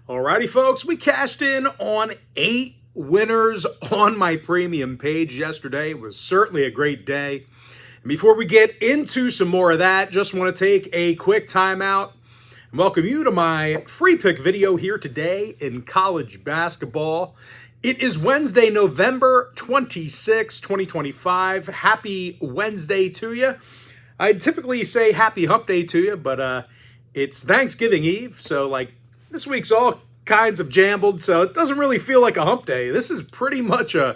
Alrighty, folks, we cashed in on 8 winners on my premium page yesterday. It was certainly a great day. And before we get into some more of that, just want to take a quick timeout and welcome you to my free pick video here today in college basketball. It is Wednesday, November 26, 2025. Happy Wednesday to you. I typically say happy hump day to you, but it's Thanksgiving Eve, so this week's all kinds of jambled, so it doesn't really feel like a hump day. This is pretty much a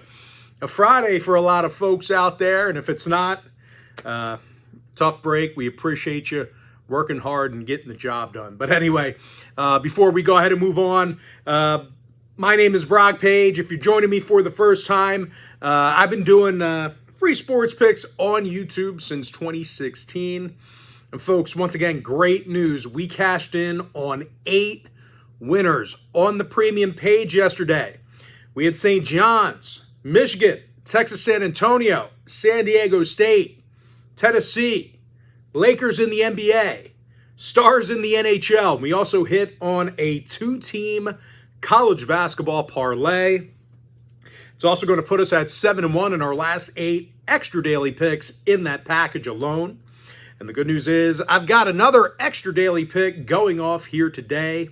Friday for a lot of folks out there, and if it's not, tough break. We appreciate you working hard and getting the job done. But anyway, before we go ahead and move on, my name is Brock Page. If you're joining me for the first time, I've been doing free sports picks on YouTube since 2016. And folks, once again, great news. We cashed in on 8 winners on the premium page yesterday. We had St. John's, Michigan, Texas San Antonio, San Diego State, Tennessee, Lakers in the NBA, Stars in the NHL. We also hit on a 2-team college basketball parlay. It's also going to put us at 7-1 in our last 8 extra daily picks in that package alone. And the good news is I've got another extra daily pick going off here today.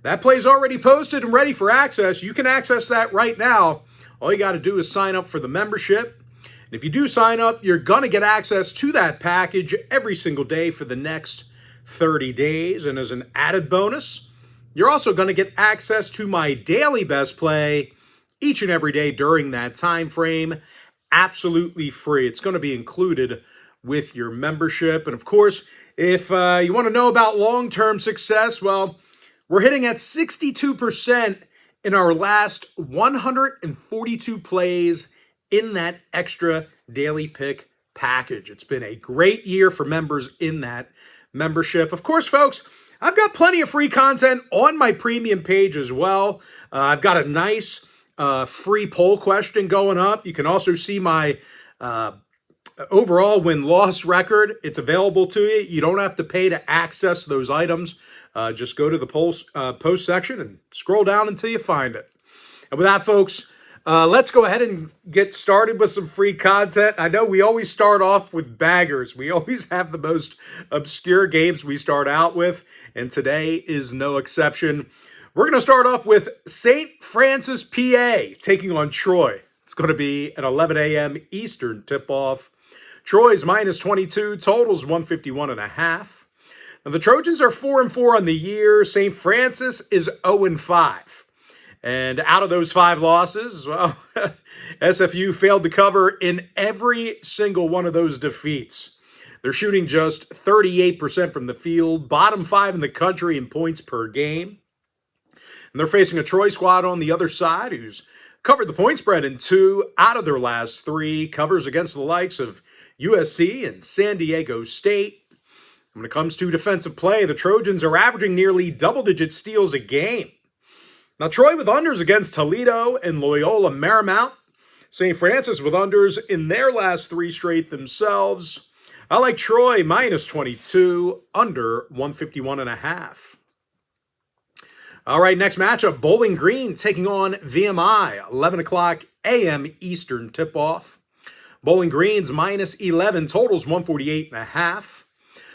That play's already posted and ready for access. You can access that right now. All you got to do is sign up for the membership. And if you do sign up, you're going to get access to that package every single day for the next 30 days. And as an added bonus, you're also going to get access to my daily best play each and every day during that time frame. Absolutely free. It's going to be included with your membership. And of course, if you want to know about long-term success, well, we're hitting at 62% in our last 142 plays in that extra daily pick package. It's been a great year for members in that membership. Of course, folks, I've got plenty of free content on my premium page as well. I've got a nice free poll question going up. You can also see my overall win-loss record. It's available to you. You don't have to pay to access those items. Just go to the post section and scroll down until you find it. And with that, folks, let's go ahead and get started with some free content. I know we always start off with baggers. We always have the most obscure games we start out with, and today is no exception. We're going to start off with St. Francis, PA, taking on Troy. It's going to be an 11 a.m. Eastern tip-off. Troy's minus 22, totals 151.5. Now, the Trojans are 4-4 on the year. St. Francis is 0-5. And out of those 5 losses, well, SFU failed to cover in every single one of those defeats. They're shooting just 38% from the field, bottom 5 in the country in points per game. And they're facing a Troy squad on the other side who's covered the point spread in 2 out of their last 3, covers against the likes of USC and San Diego State. When it comes to defensive play, the Trojans are averaging nearly double-digit steals a game. Now, Troy with unders against Toledo and Loyola Marymount. St. Francis with unders in their last 3 straight themselves. I like Troy minus 22, under 151.5. All right, next matchup, Bowling Green taking on VMI, 11 o'clock a.m. Eastern tip-off. Bowling Green's minus 11, totals 148.5.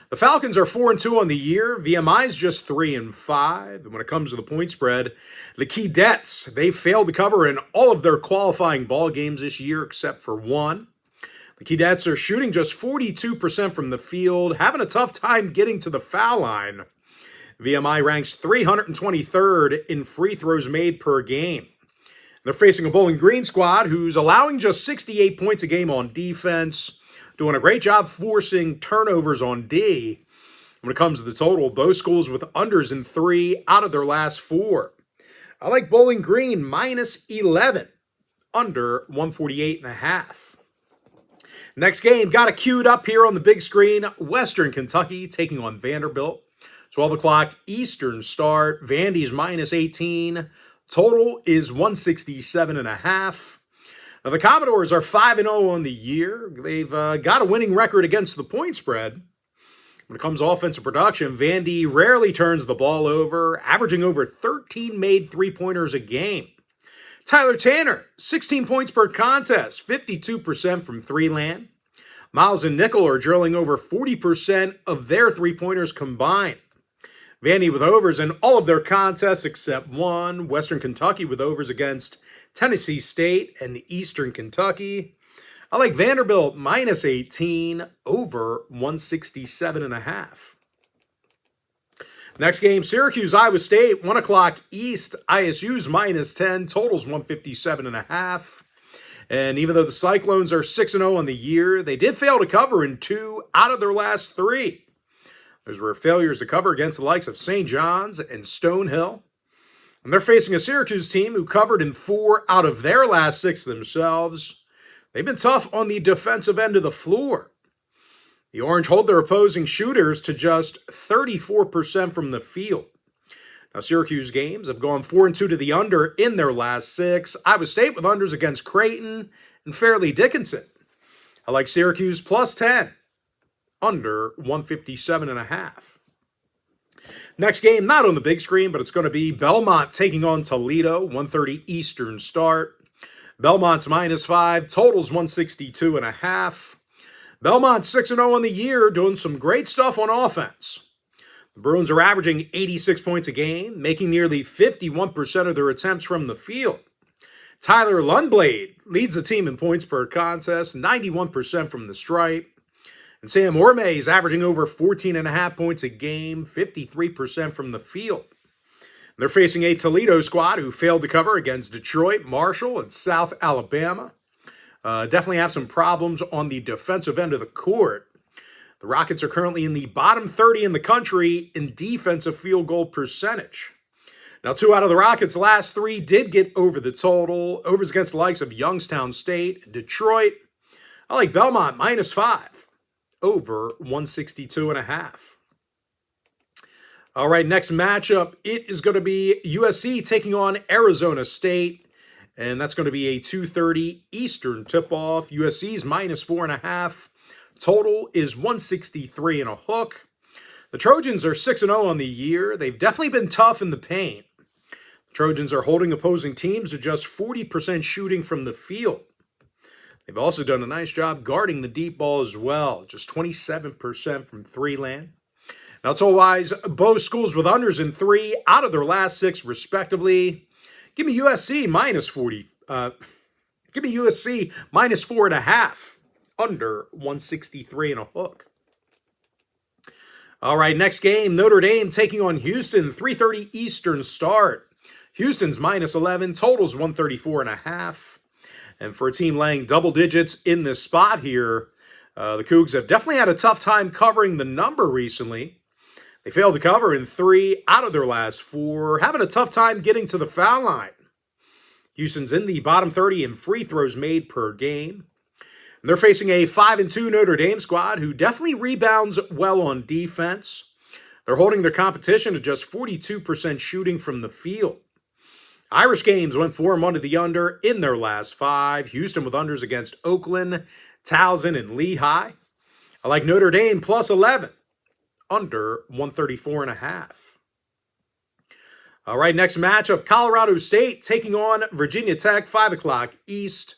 The Falcons are 4-2 on the year. VMI's just 3-5. And when it comes to the point spread, the Keydets, they failed to cover in all of their qualifying ball games this year except for 1. The Keydets are shooting just 42% from the field, having a tough time getting to the foul line. VMI ranks 323rd in free throws made per game. They're facing a Bowling Green squad who's allowing just 68 points a game on defense, doing a great job forcing turnovers on D. When it comes to the total, both schools with unders in 3 out of their last 4. I like Bowling Green minus 11, under 148.5. Next game, got it queued up here on the big screen. Western Kentucky taking on Vanderbilt. 12 o'clock Eastern start. Vandy's minus 18. Total is 167.5. Now, the Commodores are 5-0 on the year. They've got a winning record against the point spread. When it comes to offensive production, Vandy rarely turns the ball over, averaging over 13 made three-pointers a game. Tyler Tanner, 16 points per contest, 52% from three-land. Miles and Nickel are drilling over 40% of their three-pointers combined. Vandy with overs in all of their contests except one. Western Kentucky with overs against Tennessee State and Eastern Kentucky. I like Vanderbilt minus 18 over 167.5. Next game, Syracuse, Iowa State, 1 o'clock East. ISU's minus 10, totals 157.5. And even though the Cyclones are 6-0 on the year, they did fail to cover in 2 out of their last 3. Those were failures to cover against the likes of St. John's and Stonehill. And they're facing a Syracuse team who covered in 4 out of their last 6 themselves. They've been tough on the defensive end of the floor. The Orange hold their opposing shooters to just 34% from the field. Now, Syracuse games have gone 4-2 to the under in their last 6. Iowa State with unders against Creighton and Fairleigh Dickinson. I like Syracuse plus 10, under 157.5. Next game, not on the big screen, but it's going to be Belmont taking on Toledo, 1:30 Eastern start. Belmont's minus 5, totals 162.5. Belmont 6-0 on the year, doing some great stuff on offense. The Bruins are averaging 86 points a game, making nearly 51% of their attempts from the field. Tyler Lundblade leads the team in points per contest, 91% from the stripe. And Sam Orme is averaging over 14.5 points a game, 53% from the field. They're facing a Toledo squad who failed to cover against Detroit, Marshall, and South Alabama. Definitely have some problems on the defensive end of the court. The Rockets are currently in the bottom 30 in the country in defensive field goal percentage. Now, 2 out of the Rockets' last 3 did get over the total. Overs against the likes of Youngstown State and Detroit. I like Belmont minus 5, over 162.5. All right, next matchup, it is going to be USC taking on Arizona State. And that's going to be a 2:30 Eastern tip-off. USC's minus 4.5. Total is 163 and a hook. The Trojans are 6-0 on the year. They've definitely been tough in the paint. The Trojans are holding opposing teams to just 40% shooting from the field. They've also done a nice job guarding the deep ball as well, just 27% from three-land. Now, total-wise, both schools with unders in 3 out of their last 6, respectively. Give me USC minus 40. Give me USC minus 4.5, under 163 and a hook. All right, next game, Notre Dame taking on Houston, 3:30 Eastern start. Houston's minus 11, totals 134.5. And for a team laying double digits in this spot here, the Cougs have definitely had a tough time covering the number recently. They failed to cover in 3 out of their last 4, having a tough time getting to the foul line. Houston's in the bottom 30 in free throws made per game. And they're facing a 5-2 Notre Dame squad who definitely rebounds well on defense. They're holding their competition to just 42% shooting from the field. Irish games went 4-1 to the under in their last 5. Houston with unders against Oakland, Towson, and Lehigh. I like Notre Dame plus 11. Under 134.5. All right, next matchup, Colorado State taking on Virginia Tech, 5 o'clock East.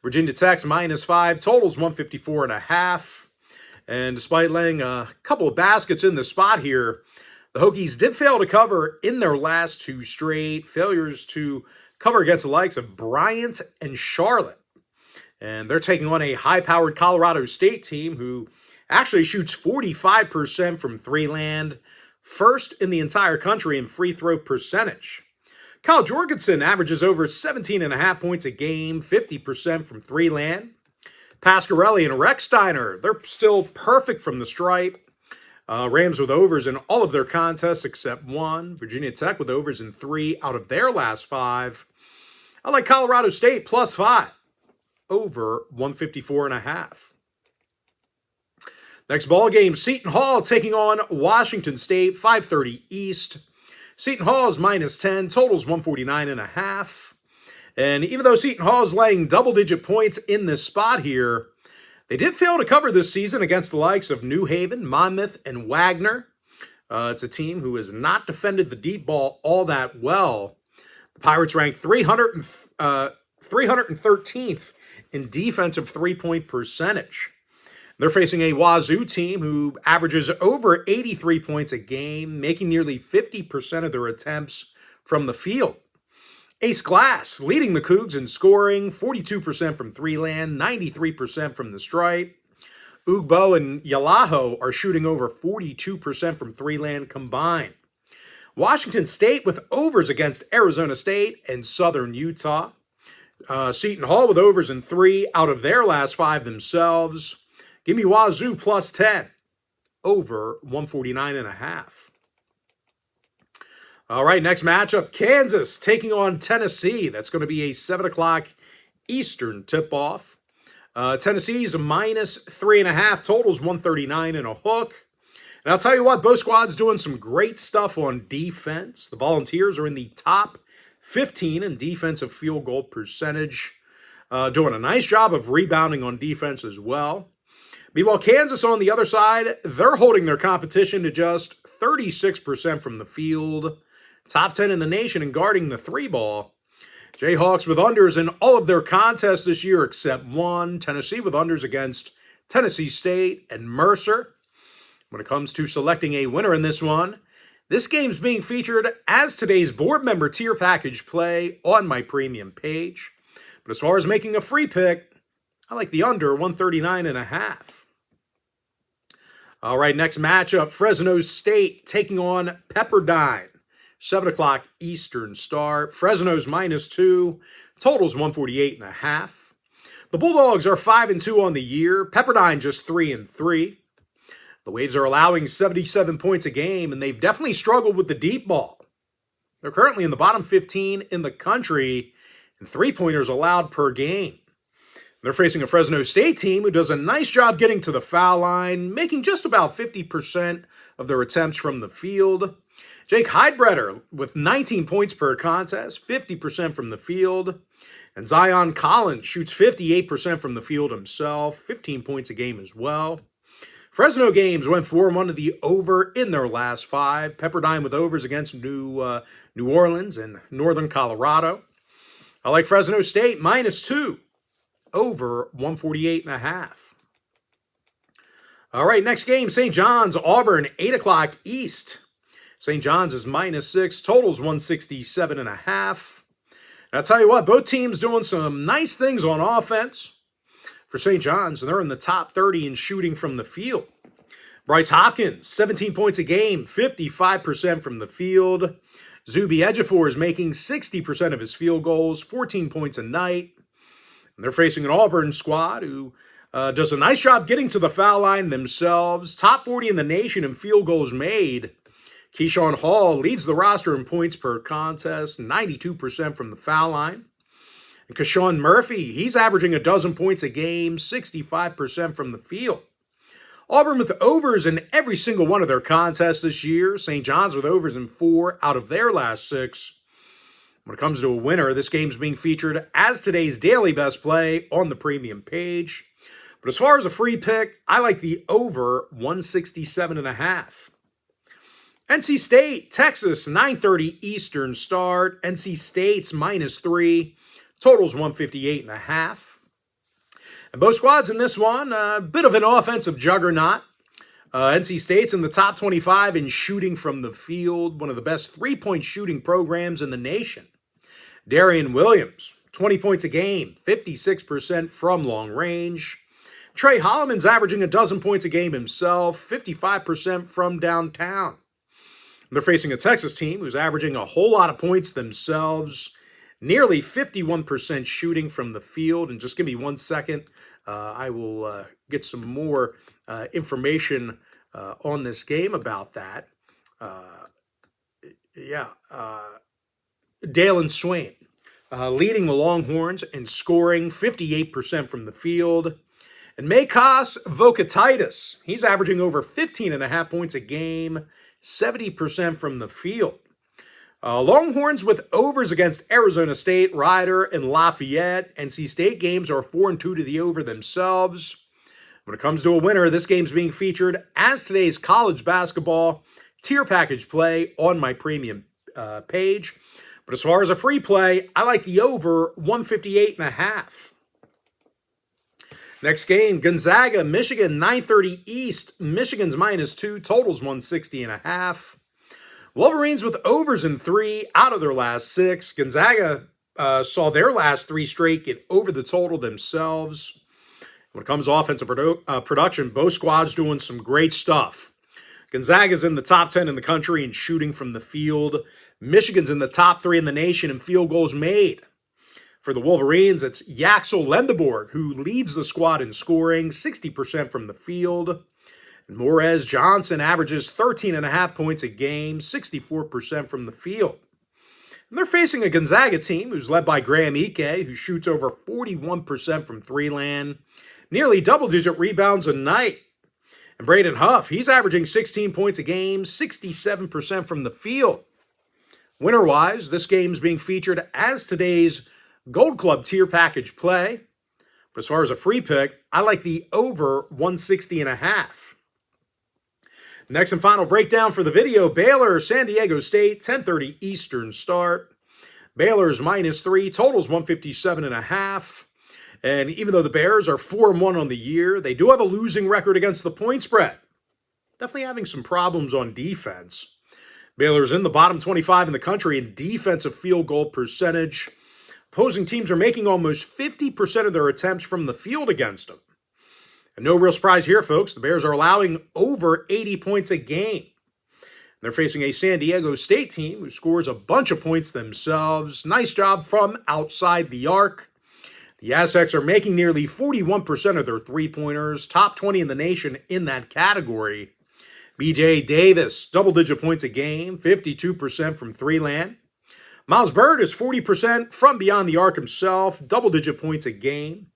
Virginia Tech's minus 5, totals 154.5. And despite laying a couple of baskets in the spot here, the Hokies did fail to cover in their last 2 straight. Failures to cover against the likes of Bryant and Charlotte. And they're taking on a high-powered Colorado State team who actually shoots 45% from three-land, first in the entire country in free throw percentage. Kyle Jorgensen averages over 17.5 points a game, 50% from three-land. Pasquarelli and Recksteiner, they're still perfect from the stripe. Rams with overs in all of their contests except one. Virginia Tech with overs in 3 out of their last 5. I like Colorado State plus 5, over 154.5. Next ball game, Seton Hall taking on Washington State, 5:30 East. Seton Hall's minus 10, totals 149.5. And even though Seton Hall is laying double-digit points in this spot here, They did fail to cover this season against the likes of New Haven, Monmouth, and Wagner. It's a team who has not defended the deep ball all that well. The Pirates ranked 313th in defensive three-point percentage. They're facing a Wazzu team who averages over 83 points a game, making nearly 50% of their attempts from the field. Ace Glass leading the Cougs in scoring, 42% from three-land, 93% from the stripe. Ugbo and Yalaho are shooting over 42% from three-land combined. Washington State with overs against Arizona State and Southern Utah. Seton Hall with overs in 3 out of their last 5 themselves. Give me Wazzu plus 10, over 149.5. All right, next matchup, Kansas taking on Tennessee. That's going to be a 7 o'clock Eastern tip-off. Tennessee's a minus 3.5, totals 139 and a hook. And I'll tell you what, both squads doing some great stuff on defense. The Volunteers are in the top 15 in defensive field goal percentage, doing a nice job of rebounding on defense as well. Meanwhile, Kansas on the other side, they're holding their competition to just 36% from the field. Top 10 in the nation in guarding the 3-ball. Jayhawks with unders in all of their contests this year except one. Tennessee with unders against Tennessee State and Mercer. When it comes to selecting a winner in this one, this game's being featured as today's board member tier package play on my premium page. But as far as making a free pick, I like the under 139.5. All right, next matchup, Fresno State taking on Pepperdine. 7 o'clock Eastern start. Fresno's minus 2, totals 148.5. The Bulldogs are 5-2 on the year. Pepperdine just 3-3. The Waves are allowing 77 points a game, and they've definitely struggled with the deep ball. They're currently in the bottom 15 in the country, and three-pointers allowed per game. They're facing a Fresno State team who does a nice job getting to the foul line, making just about 50% of their attempts from the field. Jake Heidbreder with 19 points per contest, 50% from the field. And Zion Collins shoots 58% from the field himself, 15 points a game as well. Fresno games went 4-1 to the over in their last 5. Pepperdine with overs against New Orleans and Northern Colorado. I like Fresno State minus 2, over 148.5. All right, next game, St. John's, Auburn, 8 o'clock East. St. John's is minus 6, totals 167.5. And I'll tell you what, both teams doing some nice things on offense. For St. John's, they're in the top 30 in shooting from the field. Bryce Hopkins, 17 points a game, 55% from the field. Zuby Ejiofor is making 60% of his field goals, 14 points a night. And they're facing an Auburn squad who does a nice job getting to the foul line themselves. Top 40 in the nation in field goals made. Keyshawn Hall leads the roster in points per contest, 92% from the foul line. And Keshawn Murphy, he's averaging a dozen points a game, 65% from the field. Auburn with overs in every single one of their contests this year. St. John's with overs in 4 out of their last 6. When it comes to a winner, this game's being featured as today's daily best play on the premium page. But as far as a free pick, I like the over 167.5. NC State, Texas, 9:30 Eastern start. NC State's minus 3, totals 158.5. And both squads in this one, a bit of an offensive juggernaut. NC State's in the top 25 in shooting from the field, one of the best three-point shooting programs in the nation. Darian Williams, 20 points a game, 56% from long range. Trey Holloman's averaging a dozen points a game himself, 55% from downtown. They're facing a Texas team who's averaging a whole lot of points themselves, nearly 51% shooting from the field. And just give me 1 second. I will get some more information on this game about that. Dalen Swain leading the Longhorns in scoring, 58% from the field. And Makos Vokatitis, he's averaging over 15.5 points a game, 70% from the field. Longhorns with overs against Arizona State, Rider, and Lafayette. NC State games are 4-2 to the over themselves. When it comes to a winner, this game's being featured as today's college basketball tier package play on my premium page. But as far as a free play, I like the over 158.5. Next game, Gonzaga, Michigan, 9:30 East. Michigan's -2, totals 160.5. Wolverines with overs in 3 out of their last 6. Gonzaga saw their last 3 straight get over the total themselves. When it comes to offensive production, both squads doing some great stuff. Gonzaga's in the top 10 in the country in shooting from the field. Michigan's in the top 3 in the nation in field goals made. For the Wolverines, it's Yaxel Lendeborg who leads the squad in scoring, 60% from the field. And Morez Johnson averages 13.5 points a game, 64% from the field. And they're facing a Gonzaga team who's led by Graham Ike, who shoots over 41% from three-land, nearly double-digit rebounds a night. And Braden Huff, he's averaging 16 points a game, 67% from the field. Winner-wise, this game's being featured as today's Gold Club tier package play. But as far as a free pick, I like the over 160.5. Next and final breakdown for the video, Baylor, San Diego State, 10:30 Eastern start. Baylor's -3, totals 157.5. And even though the Bears are 4-1 on the year, they do have a losing record against the point spread. Definitely having some problems on defense. Baylor's in the bottom 25 in the country in defensive field goal percentage. Opposing teams are making almost 50% of their attempts from the field against them. And no real surprise here, folks. The Bears are allowing over 80 points a game. They're facing a San Diego State team who scores a bunch of points themselves. Nice job from outside the arc. The Aztecs are making nearly 41% of their three-pointers, top 20 in the nation in that category. B.J. Davis, double-digit points a game, 52% from three-land. Miles Byrd is 40% from beyond the arc himself, double-digit points a game.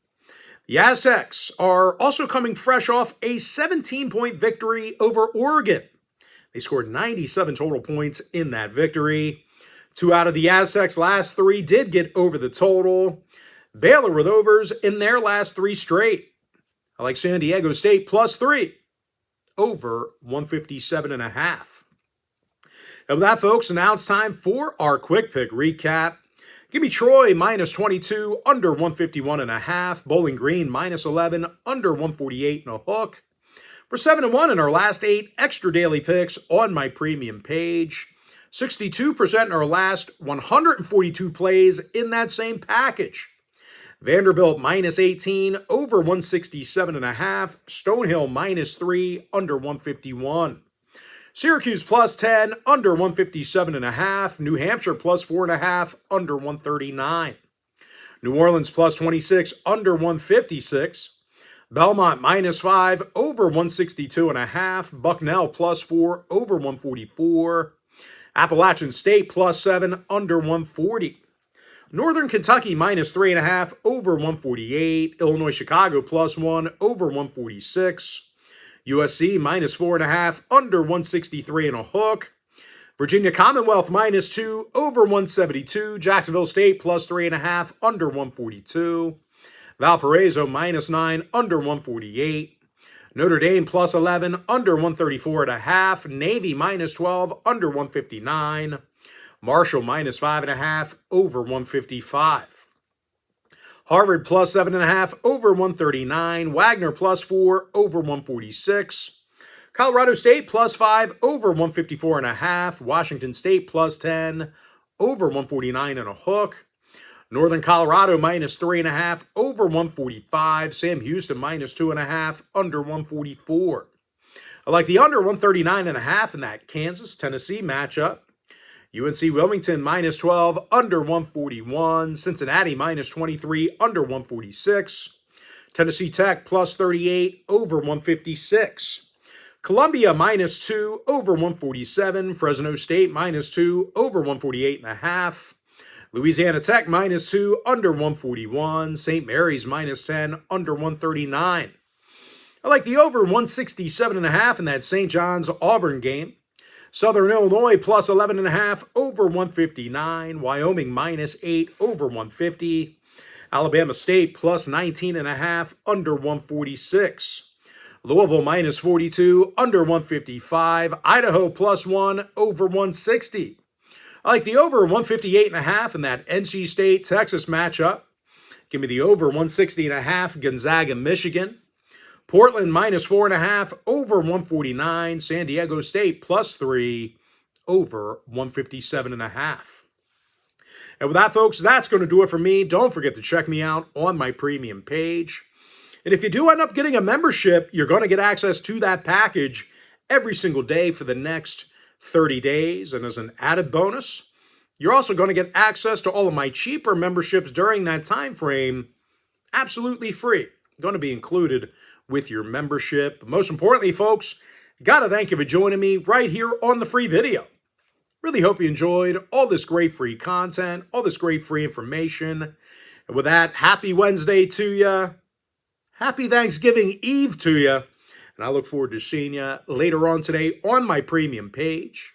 The Aztecs are also coming fresh off a 17-point victory over Oregon. They scored 97 total points in that victory. 2 out of the Aztecs' last 3 did get over the total. Baylor with overs in their last 3 straight. I like San Diego State +3, over 157.5. And with that, folks, now it's time for our quick pick recap. Give me Troy -22, under 151.5. Bowling Green -11, under 148 and a hook. We're 7-1 in our last 8 extra daily picks on my premium page. 62% in our last 142 plays in that same package. Vanderbilt -18, over 167.5. Stonehill -3, under 151. Syracuse +10, under 157.5. New Hampshire +4.5, under 139. New Orleans +26, under 156. Belmont -5, over 162.5. Bucknell +4, over 144. Appalachian State +7, under 140. Northern Kentucky -3.5, over 148. Illinois Chicago +1, over 146. USC -4.5, under 163 and a hook. Virginia Commonwealth -2, over 172. Jacksonville State +3.5, under 142. Valparaiso -9, under 148. Notre Dame +11, under 134.5. Navy -12, under 159. Marshall -5.5, over 155. Harvard +7.5, over 139. Wagner +4, over 146. Colorado State +5, over 154.5. Washington State +10, over 149 and a hook. Northern Colorado -3.5, over 145. Sam Houston -2.5, under 144. I like the under 139.5 in that Kansas-Tennessee matchup. UNC Wilmington -12, under 141. Cincinnati -23, under 146. Tennessee Tech +38, over 156. Columbia -2, over 147. Fresno State -2, over 148.5. Louisiana Tech -2, under 141. St. Mary's -10, under 139. I like the over 167.5 in that St. John's Auburn game. Southern Illinois +11.5, over 159. Wyoming -8, over 150. Alabama State +19.5, under 146. Louisville minus 42, under 155. Idaho +1, over 160. I like the over 158.5 in that NC State-Texas matchup. Give me the over 160.5, Gonzaga, Michigan. Portland minus 4.5, over 149. San Diego State +3, over 157.5. And with that, folks, that's going to do it for me. Don't forget to check me out on my premium page. And if you do end up getting a membership, you're going to get access to that package every single day for the next 30 days. And as an added bonus, you're also going to get access to all of my cheaper memberships during that time frame, absolutely free. Going to be included with your membership. But most importantly, folks, got to thank you for joining me right here on the free video. Really hope you enjoyed all this great free content, all this great free information. And with that, happy Wednesday to you. Happy Thanksgiving Eve to you. And I look forward to seeing you later on today on my premium page.